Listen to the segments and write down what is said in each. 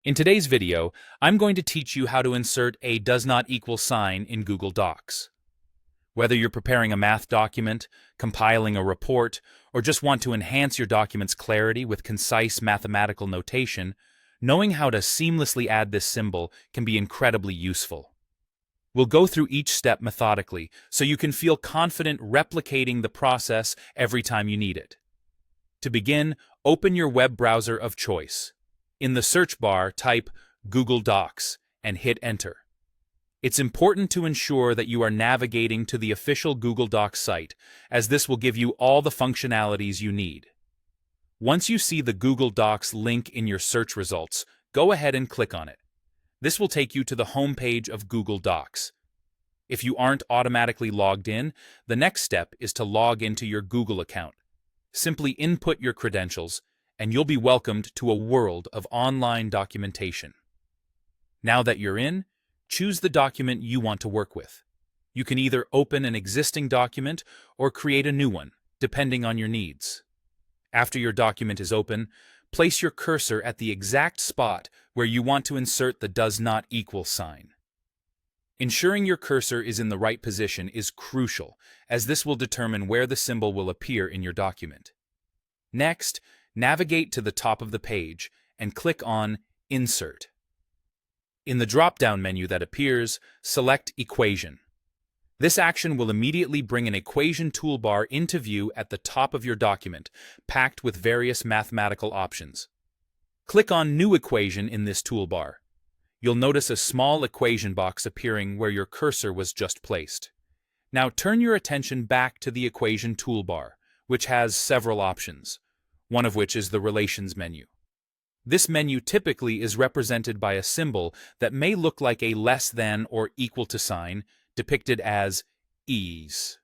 In today's video, I'm going to teach you how to insert a does not equal sign in Google Docs. Whether you're preparing a math document, compiling a report, or just want to enhance your document's clarity with concise mathematical notation, knowing how to seamlessly add this symbol can be incredibly useful. We'll go through each step methodically so you can feel confident replicating the process every time you need it. To begin, open your web browser of choice. In the search bar, type Google Docs and hit Enter. It's important to ensure that you are navigating to the official Google Docs site, as this will give you all the functionalities you need. Once you see the Google Docs link in your search results, go ahead and click on it. This will take you to the home page of Google Docs. If you aren't automatically logged in, the next step is to log into your Google account. Simply input your credentials, and you'll be welcomed to a world of online documentation. Now that you're in, choose the document you want to work with. You can either open an existing document or create a new one, depending on your needs. After your document is open, place your cursor at the exact spot where you want to insert the does not equal sign. Ensuring your cursor is in the right position is crucial, as this will determine where the symbol will appear in your document. Next, navigate to the top of the page and click on Insert. In the drop-down menu that appears, select Equation. This action will immediately bring an equation toolbar into view at the top of your document, packed with various mathematical options. Click on New Equation in this toolbar. You'll notice a small equation box appearing where your cursor was just placed. Now turn your attention back to the equation toolbar, which has several options, one of which is the Relations menu. This menu typically is represented by a symbol that may look like a less than or equal to sign, depicted as ease.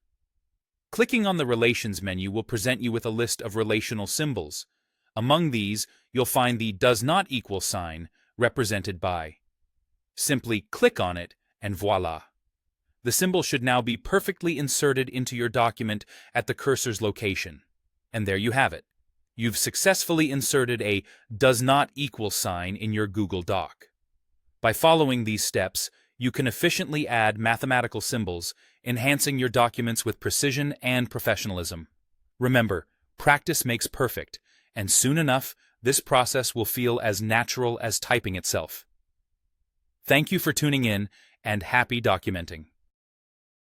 Clicking on the Relations menu will present you with a list of relational symbols. Among these, you'll find the does not equal sign, represented by. Simply click on it, and voila! The symbol should now be perfectly inserted into your document at the cursor's location. And there you have it. You've successfully inserted a does not equal sign in your Google Doc. By following these steps, you can efficiently add mathematical symbols, enhancing your documents with precision and professionalism. Remember, practice makes perfect, and soon enough, this process will feel as natural as typing itself. Thank you for tuning in, and happy documenting.